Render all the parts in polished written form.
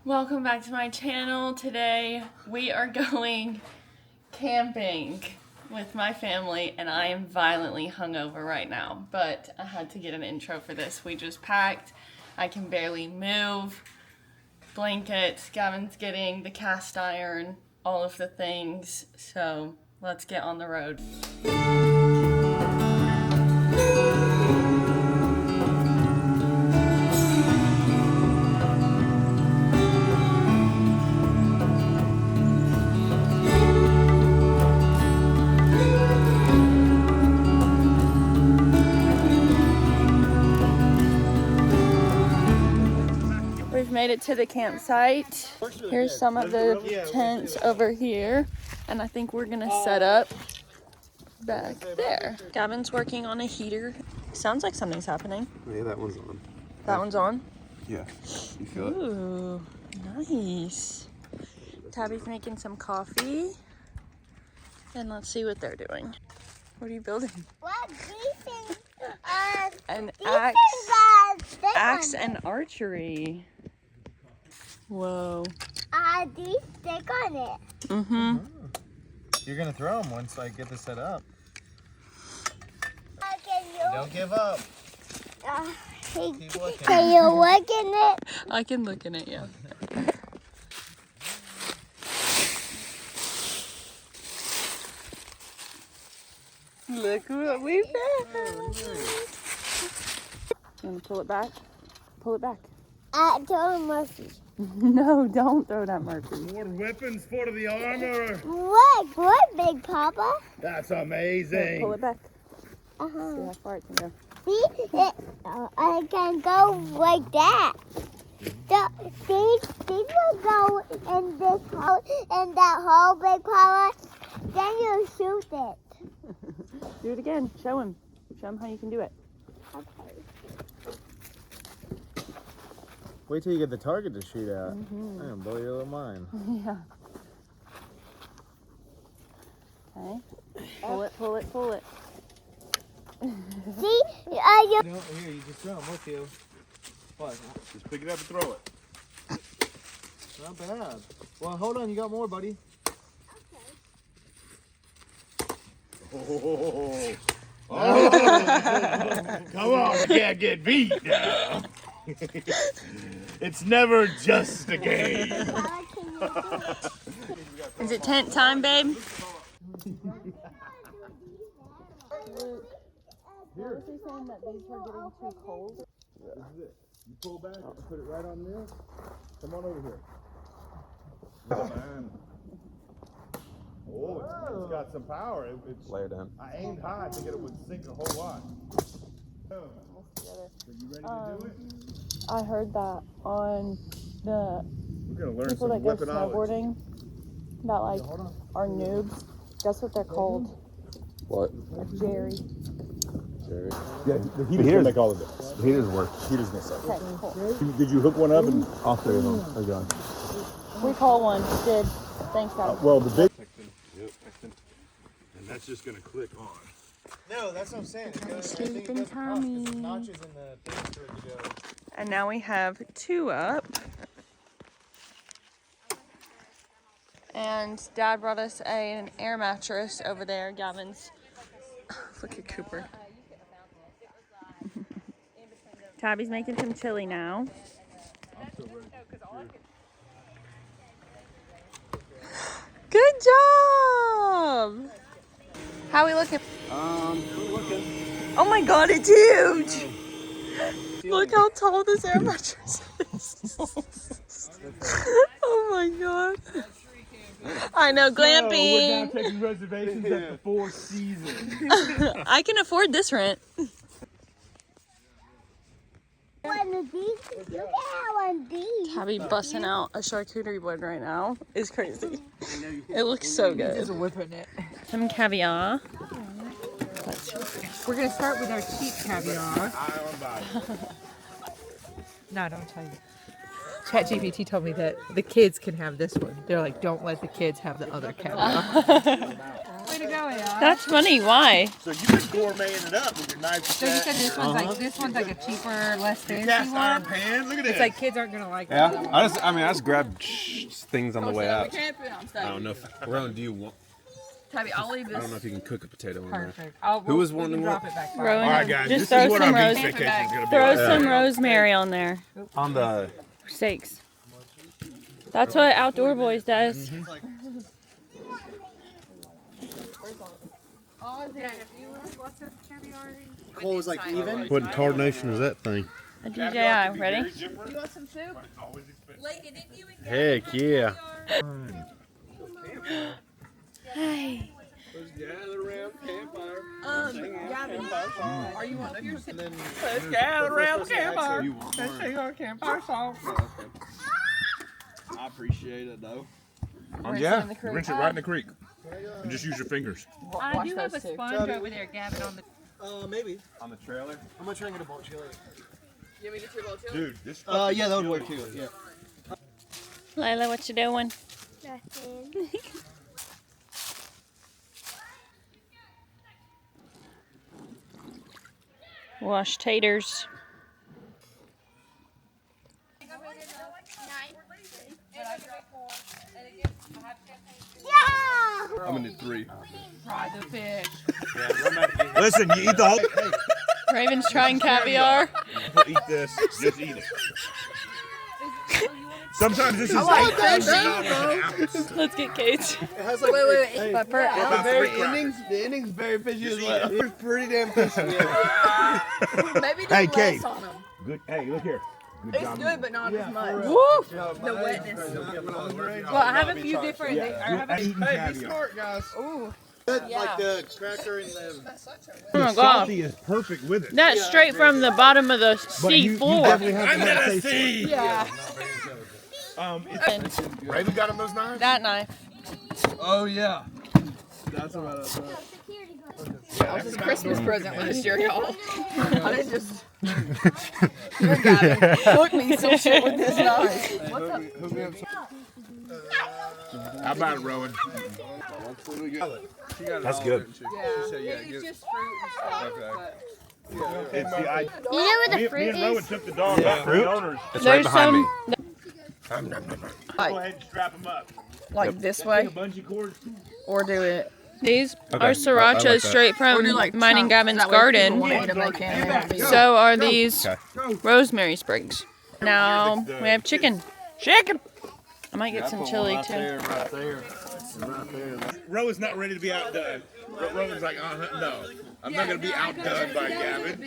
Welcome back to my channel. Today we are going camping with my family and I am violently hungover right now, but I had to get an intro for this. We just packed. I can barely move. Blankets, Gavin's getting the cast iron, all of the things. So let's get on the road. We've made it to the campsite. Here's some of the tents over here. And I think we're gonna set up back there. Gavin's working on a heater. Sounds like something's happening. Yeah, that one's on. That one's on? Yeah. You feel it? Ooh, nice. Tabby's making some coffee. And let's see what they're doing. What are you building? What these An things axe and archery. Whoa. these stick on it. Mm-hmm. You're gonna throw them once I get this set up. Can you? Don't give up. Keep looking. Can you look in it? I can look in it, yeah. Look what we found. You want to pull it back? Pull it back. Tell Murphy. No, don't throw that Murphy. More weapons for the armor. What? What, Big Papa? That's Here, amazing. pull it back. See Uh-huh. how far it can go. See, I can go like that. These will go in this hole, in that hole, Big Papa. Then you shoot it. Do it again. Show him. Show him how you can do it. Okay. Wait till you get the target to shoot at. I'm gonna blow your little mind. Yeah. Okay. Pull it, pull it, pull it. See, you. No, here, you just throw them with you. What? Just pick it up and throw it. Not bad. Well, hold on, you got more, buddy. Oh, come on, you can't get beat now. It's never just a game. Is it tent time, babe? Was he saying that these were getting too cold? This is it. You pull back and put it right on there. Come on over here. Oh, man. Oh, it's got some power. Lay it down. I aimed high thinking it would sink a whole lot. Boom. So you ready to do it? I heard that on the We're gonna learn people some that go weaponology. snowboarding that like are noobs. Guess what they're called? What? A Jerry. Jerry? Yeah, the heater's gonna make all of this. The heaters work. Heater's gonna suck. Okay, cool. Did you hook one up and All three of them are gone. We call one. Did. Thanks, guys. well the big and that's just gonna click on. No, that's what I'm saying. It goes, Sleeping Tommy. notches in the things for it to go. And now we have two up. And Dad brought us an air mattress over there. Gavin's. Look at Cooper. Tabby's making some chili now. Good job! How are we looking? Oh my god, it's huge! Look how tall this air mattress is. Oh my god. I know, We're now glamping. taking reservations at the Four Seasons. I can afford this rent. One of these. You can have one of these. Tabby busting out a charcuterie board right now is crazy. It looks so good. Just whipping it. Some caviar. We're gonna start with our cheap caviar. No, don't tell you. ChatGPT told me that the kids can have this one. They're like, don't let the kids have the other caviar. Way to go. yeah. That's funny. Why? So you've been gourmeting it up with your knife. So you said this one's like a cheaper, less fancy Cast iron one. pans. Look at this. It's like kids aren't gonna like Yeah. that. I just grabbed things on the way out. I don't know if Rowan, do you want? Tabby, I'll leave I don't know if you can cook a potato in there. Perfect. Who was we wanting can what? drop it back. Rowan, All right, guys. just This throw is what some our beach rose. vacation is going to be. Throw like. some rosemary on there. On the. Steaks. That's what Outdoor Boys does. Cole was like even. What in tarnation is that thing? A DJI. Ready? Heck yeah. Hey. Let's gather around campfire. Are you one of yours? Let's gather around campfire. Let's sing our campfire song. I appreciate it though. Yeah. Rinse it right in the creek. And just use your fingers. I do have a sponge over there, Gavin, on the. Maybe. On the trailer. I'm gonna try and get a bolt chili. Dude, this Yeah, that would work too. Yeah. Layla, what you doing? Nothing. Wash taters. Yeah! I'm gonna need 3. Fry the fish. Listen, you eat the whole. Raven's trying caviar. Eat this. Just eat it. Sometimes this is Let's get Kate. It has like. Wait. But per about 3 crabs. The ending's very fishy as Just well. eat It's pretty damn fishy. Maybe do Hey, less Kate. on them. Good. Hey, look here. Good It's job. good, but not as much. Woof. The wetness. Well, I have a few different. I have a Eating Hey, be caviar. smart, guys. Ooh. Like the cracker and the. Oh my god. Salty is perfect with it. That's straight from the bottom of the sea floor. definitely have to have taste for it. Yeah. Raven got him those knives? That knife. Oh yeah. That's about it. That was his Christmas present last year, y'all. I didn't just. Your guy cooked me some shit with this knife. What's up? Hook me up some. How about it, Rowan? What do we get? She got it That's all, good. didn't she? Yeah. She said, yeah, It's give just fruit and stuff. Okay. It's the I. You know where the Me fruit and Rowan is? took the dog out for the owners. It's There's some. Go ahead and strap them up. Like this Take way, a bungee cord. or do it. These Okay. are I srirachas like that. straight Or from do like mine and chunks. Gavin's That way if people garden. want to eat them, they can. So are these Okay. rosemary sprigs. Now we have chicken. Chicken! I might get some chili Right too. there, right there. Right there. Rowan's not ready to be outdone. Rowan's like, no. I'm not going to be outdone by Gavin.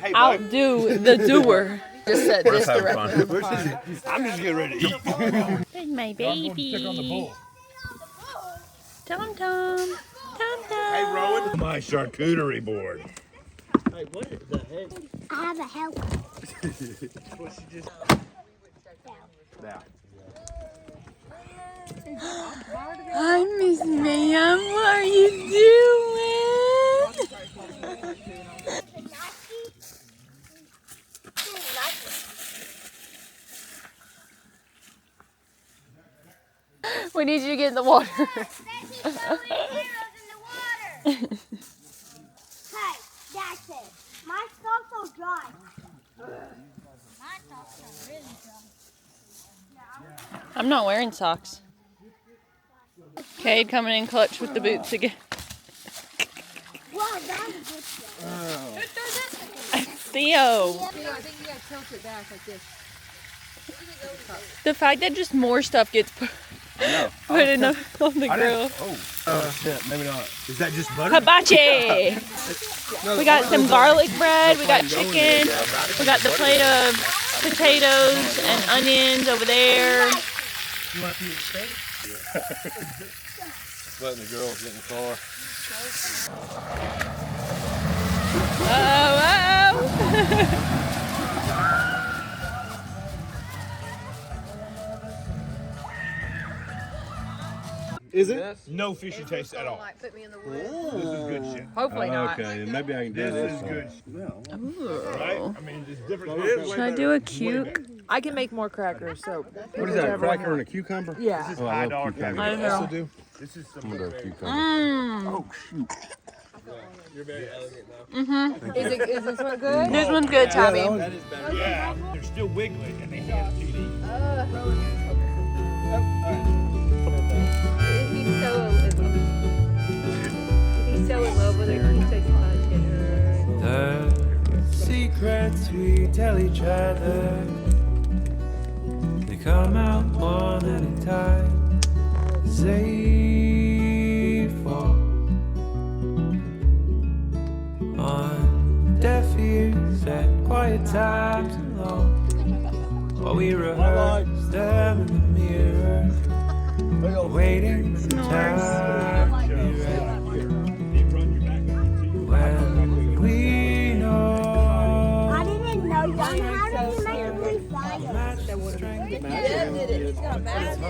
Hey, bud. Outdo the doer. Just said this having directly. I'm just getting ready to eat. There's my baby. Tom Tom. Tom Hey, Tom. Rowan. My charcuterie board. I have a helper. Hi, Miss Ma'am. What are you doing? We need you to get in the water. Hey, that's it. My socks are dry. My socks are really dry. I'm not wearing socks. Cade coming in clutch with the boots again. Wow, that's a good show. Theo. I think you gotta tilt it back like this. The fact that just more stuff gets put in on the grill. Oh shit, maybe not. Is that just butter? Hibachi! We got some garlic bread, we got chicken, we got the plate of potatoes and onions over there. Letting the girls get in the car. Oh, Is it? No fishy taste at all. Like put me in the This is good shit. Hopefully not. Okay, maybe I can do This this. is good. Right? I mean, it's different. Should I do a cute? I can make more crackers, so. What is that, a cracker and a cucumber? Yeah. This is Oh, I high love dollar cucumber. I category. don't know. This is some I'm gonna do a cucumber. Oh shoot. You're very elegant now. Is this one good? This one's good, Tommy. That is better. Yeah, they're still wiggly and they have to eat. He's so in love with her. He takes a lot of care. The secrets we tell each other, they come out one at a time as they fall on deaf ears at quiet times alone, while we rehearse them in the mirror, waiting for time to be ready. When we know I didn't know you. How did you make me fire? Dad did it. He's got a mask.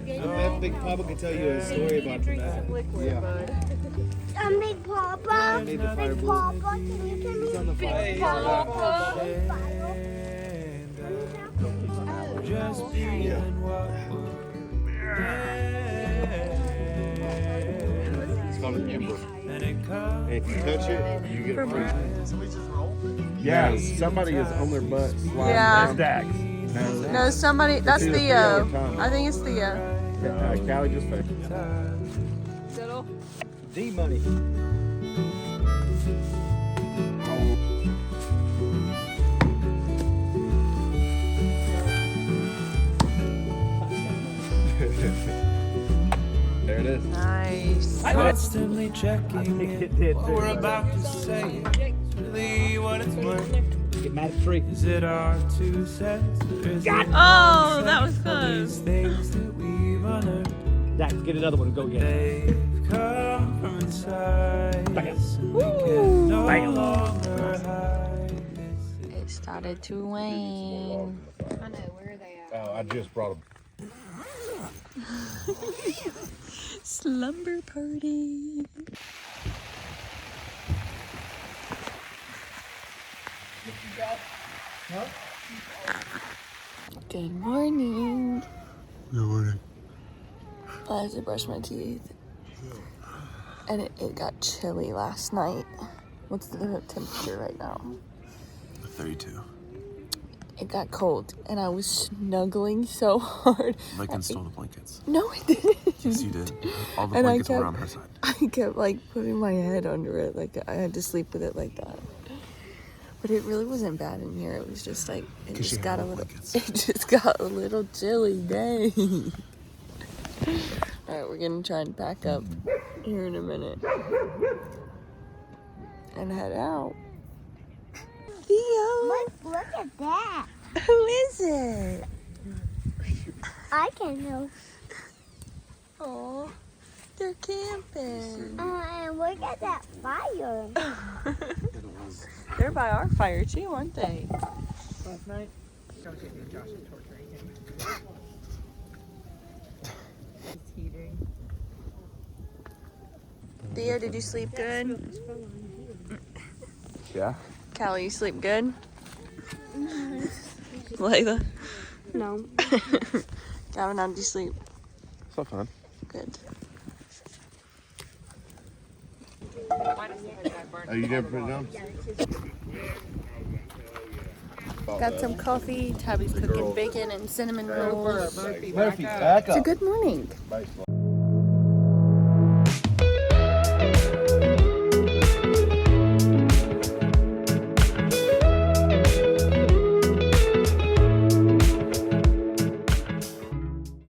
The Big Papa could tell you a story about that. Yeah. Big Papa. Made the fire Big blue. Papa. Can you tell me? on the fire. Big Papa. just being what It's called an ember. and it comes. And if you touch it, you get a free. Yeah, somebody is on their butt sliding Yeah. down. Stacks. No, somebody. That's It's Theo. Theo Thomas. I think it's Theo. Callie just finished. D money. There it is. Nice. Constantly checking it. What we're about to say is really what it's worth. Get mad at tree. Is it our 2 cents? Or is it Oh, that was these close. things that we've unearthed? Dad, get another one and go get it. They've come from inside us, and we can no longer hide this. It started to rain. I know. Where are they at? Oh, I just brought them. Slumber party. Good morning. Good morning. I had to brush my teeth. And it got chilly last night. What's the temperature right now? 32. It got cold and I was snuggling so hard. Lincoln stole the blankets. No, I didn't. Yes, you did. All the And I blankets were kept- on her side. I kept like putting my head under it, like I had to sleep with it like that. But it really wasn't bad in here. It was just like it 'Cause just you got a have little. blankets. It just got a little chilly. Dang. All right, we're gonna try and pack up here in a minute and head out. Theo, Look at that. who is it? I can know. Oh, they're camping. And look at that fire. They're by our fire too, aren't they? Last night? Don't get me Josh is torturing him. He's heating. Theo, did you sleep good? Yeah. Callie, you sleep good? Layla? No. Gavin, how did you sleep? So fun. Good. Oh, you never put it down? Got some coffee. Tabby's cooking bacon and cinnamon rolls. Murphy, back So up. good morning. Baseball.